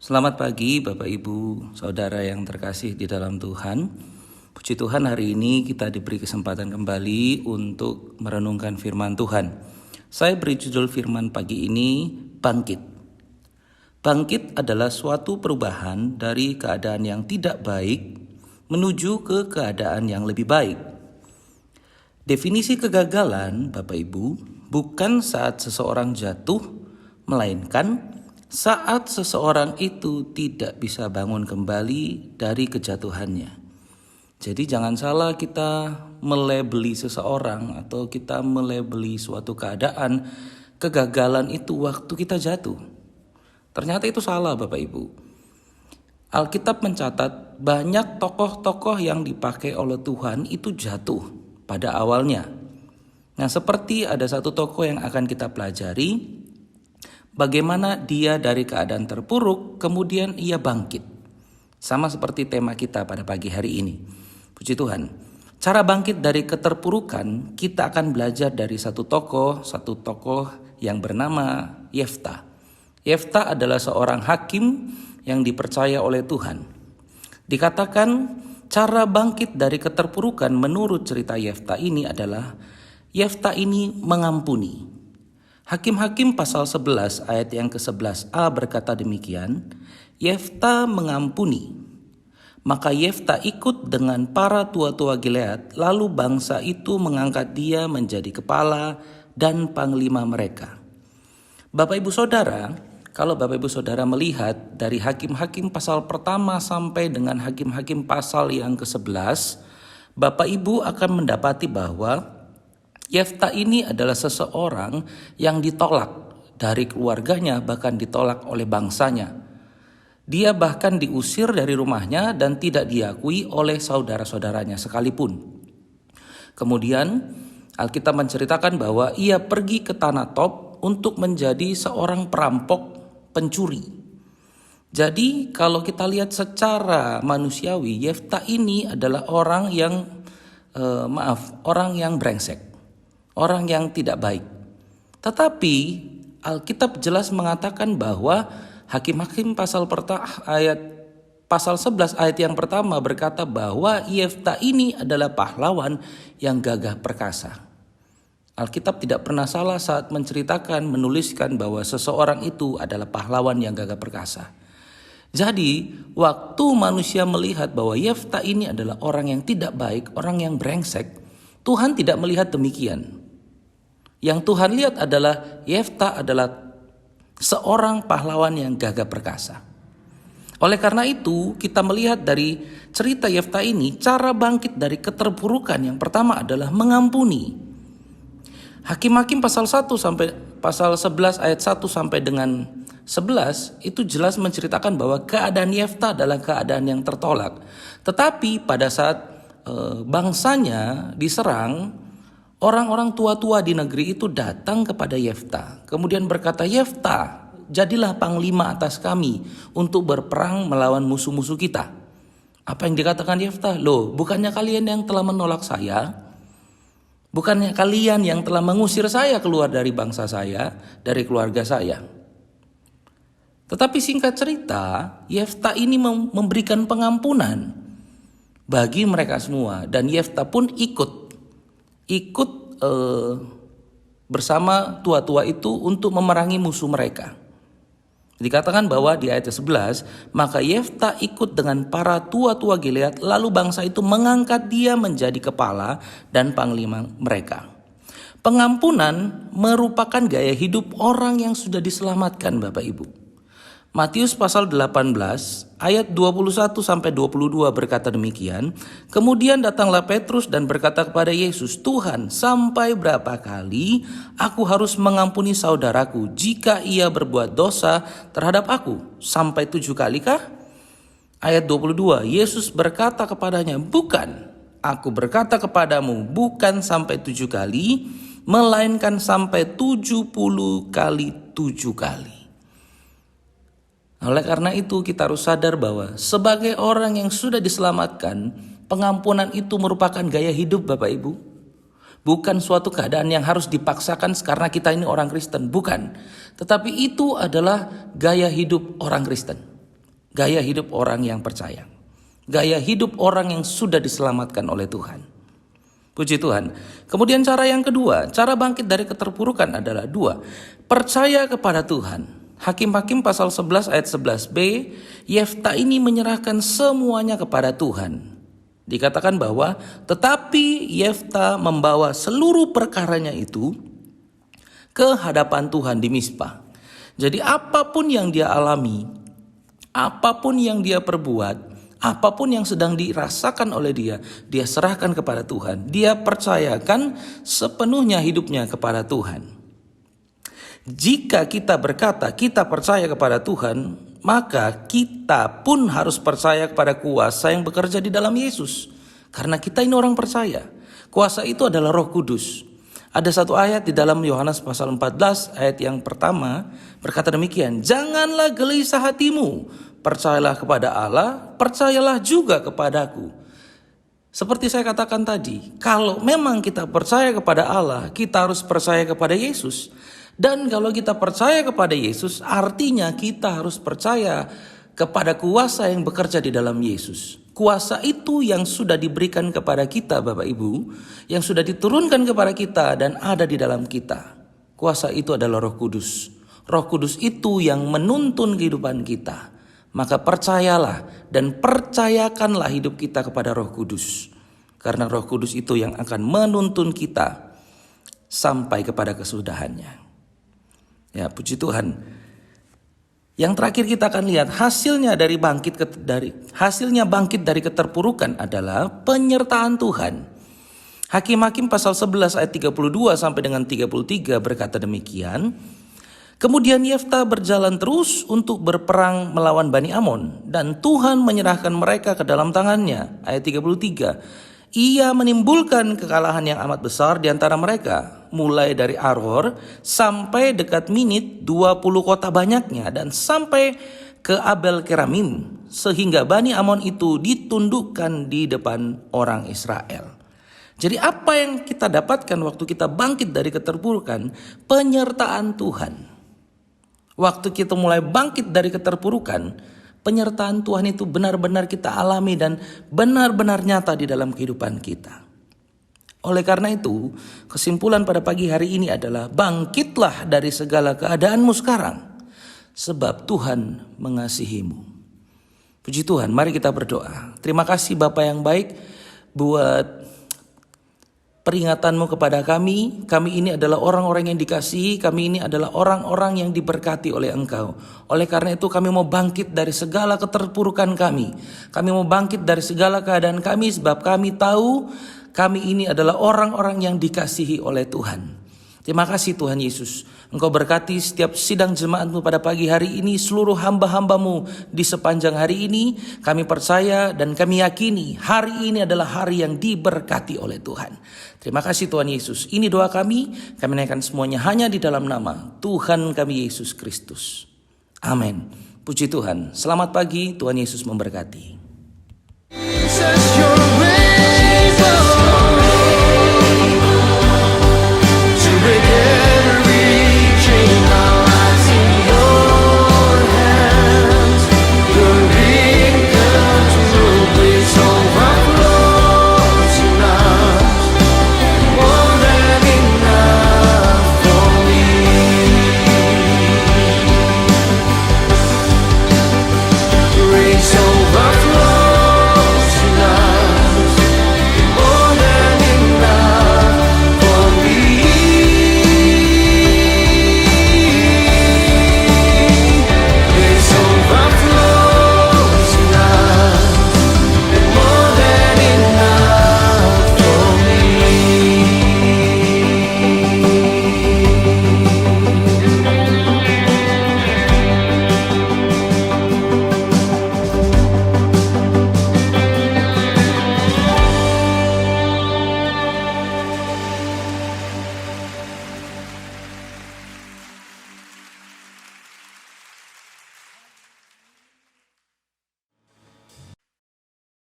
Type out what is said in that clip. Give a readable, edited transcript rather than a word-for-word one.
Selamat pagi Bapak Ibu, Saudara yang terkasih di dalam Tuhan. Puji Tuhan, hari ini kita diberi kesempatan kembali untuk merenungkan firman Tuhan. Saya beri judul firman pagi ini, Bangkit. Bangkit adalah suatu perubahan dari keadaan yang tidak baik menuju ke keadaan yang lebih baik. Definisi kegagalan, Bapak Ibu, bukan saat seseorang jatuh, melainkan saat seseorang itu tidak bisa bangun kembali dari kejatuhannya. Jadi jangan salah kita melabeli seseorang atau kita melabeli suatu keadaan kegagalan itu waktu kita jatuh. Ternyata itu salah Bapak Ibu. Alkitab mencatat banyak tokoh-tokoh yang dipakai oleh Tuhan itu jatuh pada awalnya. Nah, seperti ada satu tokoh yang akan kita pelajari, bagaimana dia dari keadaan terpuruk kemudian ia bangkit. Sama seperti tema kita pada pagi hari ini. Puji Tuhan. Cara bangkit dari keterpurukan kita akan belajar dari satu tokoh yang bernama Yefta. Yefta adalah seorang hakim yang dipercaya oleh Tuhan. Dikatakan cara bangkit dari keterpurukan menurut cerita Yefta ini adalah Yefta ini mengampuni. Hakim-Hakim pasal 11 ayat yang ke-11a berkata demikian, Yefta mengampuni. Maka Yefta ikut dengan para tua-tua Gilead, lalu bangsa itu mengangkat dia menjadi kepala dan panglima mereka. Bapak Ibu Saudara, kalau Bapak Ibu Saudara melihat dari Hakim-Hakim pasal pertama sampai dengan Hakim-Hakim pasal yang ke-11, Bapak Ibu akan mendapati bahwa Yefta ini adalah seseorang yang ditolak dari keluarganya, bahkan ditolak oleh bangsanya. Dia bahkan diusir dari rumahnya dan tidak diakui oleh saudara-saudaranya sekalipun. Kemudian Alkitab menceritakan bahwa ia pergi ke tanah Tob untuk menjadi seorang perampok pencuri. Jadi kalau kita lihat secara manusiawi, Yefta ini adalah orang yang brengsek. Orang yang tidak baik. Tetapi Alkitab jelas mengatakan bahwa Hakim-Hakim pasal 11 ayat yang pertama berkata bahwa Yefta ini adalah pahlawan yang gagah perkasa. Alkitab tidak pernah salah saat menuliskan bahwa seseorang itu adalah pahlawan yang gagah perkasa. Jadi waktu manusia melihat bahwa Yefta ini adalah orang yang tidak baik, orang yang brengsek, Tuhan tidak melihat demikian. Yang Tuhan lihat adalah Yefta adalah seorang pahlawan yang gagah perkasa. Oleh karena itu kita melihat dari cerita Yefta ini, cara bangkit dari keterpurukan yang pertama adalah mengampuni. Hakim-Hakim pasal 11 ayat 1 sampai dengan 11 itu jelas menceritakan bahwa keadaan Yefta adalah keadaan yang tertolak. Tetapi pada saat bangsanya diserang, orang-orang tua-tua di negeri itu datang kepada Yefta. Kemudian berkata, Yefta, jadilah panglima atas kami untuk berperang melawan musuh-musuh kita. Apa yang dikatakan Yefta? Loh, bukannya kalian yang telah menolak saya? Bukannya kalian yang telah mengusir saya keluar dari bangsa saya, dari keluarga saya? Tetapi singkat cerita, Yefta ini memberikan pengampunan bagi mereka semua. Dan Yefta pun ikut bersama tua-tua itu untuk memerangi musuh mereka. Dikatakan bahwa di ayat 11, maka Yefta ikut dengan para tua-tua Gilead, lalu bangsa itu mengangkat dia menjadi kepala dan panglima mereka. Pengampunan merupakan gaya hidup orang yang sudah diselamatkan Bapak Ibu. Matius pasal 18 ayat 21 sampai 22 berkata demikian. Kemudian datanglah Petrus dan berkata kepada Yesus, Tuhan, sampai berapa kali aku harus mengampuni saudaraku jika ia berbuat dosa terhadap aku? Sampai 7 kalikah? Ayat 22, Yesus berkata kepadanya, bukan, aku berkata kepadamu, bukan sampai 7 kali, melainkan sampai 70 kali 7 kali. Oleh karena itu kita harus sadar bahwa sebagai orang yang sudah diselamatkan, pengampunan itu merupakan gaya hidup Bapak Ibu. Bukan suatu keadaan yang harus dipaksakan karena kita ini orang Kristen, bukan. Tetapi itu adalah gaya hidup orang Kristen. Gaya hidup orang yang percaya. Gaya hidup orang yang sudah diselamatkan oleh Tuhan. Puji Tuhan. Kemudian cara yang kedua, cara bangkit dari keterpurukan adalah 2. Percaya kepada Tuhan. Hakim-Hakim pasal 11 ayat 11b, Yefta ini menyerahkan semuanya kepada Tuhan. Dikatakan bahwa tetapi Yefta membawa seluruh perkaranya itu ke hadapan Tuhan di Mizpah. Jadi apapun yang dia alami, apapun yang dia perbuat, apapun yang sedang dirasakan oleh dia serahkan kepada Tuhan. Dia percayakan sepenuhnya hidupnya kepada Tuhan. Jika kita berkata kita percaya kepada Tuhan, maka kita pun harus percaya kepada kuasa yang bekerja di dalam Yesus. Karena kita ini orang percaya. Kuasa itu adalah Roh Kudus. Ada satu ayat di dalam Yohanes pasal 14 ayat yang pertama berkata demikian, "Janganlah gelisah hatimu, percayalah kepada Allah, percayalah juga kepadaku." Seperti saya katakan tadi, kalau memang kita percaya kepada Allah, kita harus percaya kepada Yesus. Dan kalau kita percaya kepada Yesus, artinya kita harus percaya kepada kuasa yang bekerja di dalam Yesus. Kuasa itu yang sudah diberikan kepada kita, Bapak Ibu, yang sudah diturunkan kepada kita dan ada di dalam kita. Kuasa itu adalah Roh Kudus. Roh Kudus itu yang menuntun kehidupan kita. Maka percayalah dan percayakanlah hidup kita kepada Roh Kudus. Karena Roh Kudus itu yang akan menuntun kita sampai kepada kesudahannya. Ya, puji Tuhan. Yang terakhir kita akan lihat hasilnya bangkit dari keterpurukan adalah penyertaan Tuhan. Hakim-Hakim pasal 11 ayat 32 sampai dengan 33 berkata demikian. Kemudian Yefta berjalan terus untuk berperang melawan Bani Amon, dan Tuhan menyerahkan mereka ke dalam tangannya. Ayat 33. Ia menimbulkan kekalahan yang amat besar di antara mereka, mulai dari Aror sampai dekat Minit, 20 kota banyaknya, dan sampai ke Abel Keramim, sehingga Bani Amon itu ditundukkan di depan orang Israel. Jadi apa yang kita dapatkan waktu kita bangkit dari keterpurukan? Penyertaan Tuhan. Waktu kita mulai bangkit dari keterpurukan, penyertaan Tuhan itu benar-benar kita alami dan benar-benar nyata di dalam kehidupan kita. Oleh karena itu, kesimpulan pada pagi hari ini adalah bangkitlah dari segala keadaanmu sekarang, sebab Tuhan mengasihimu. Puji Tuhan, mari kita berdoa. Terima kasih Bapa yang baik buat peringatanmu kepada kami. Kami ini adalah orang-orang yang dikasihi. Kami ini adalah orang-orang yang diberkati oleh Engkau. Oleh karena itu kami mau bangkit dari segala keterpurukan kami. Kami mau bangkit dari segala keadaan kami. Sebab kami tahu kami ini adalah orang-orang yang dikasihi oleh Tuhan. Terima kasih Tuhan Yesus. Engkau berkati setiap sidang jemaat-Mu pada pagi hari ini, seluruh hamba-hamba-Mu di sepanjang hari ini. Kami percaya dan kami yakini hari ini adalah hari yang diberkati oleh Tuhan. Terima kasih Tuhan Yesus. Ini doa kami naikkan semuanya hanya di dalam nama Tuhan kami Yesus Kristus. Amin. Puji Tuhan. Selamat pagi, Tuhan Yesus memberkati.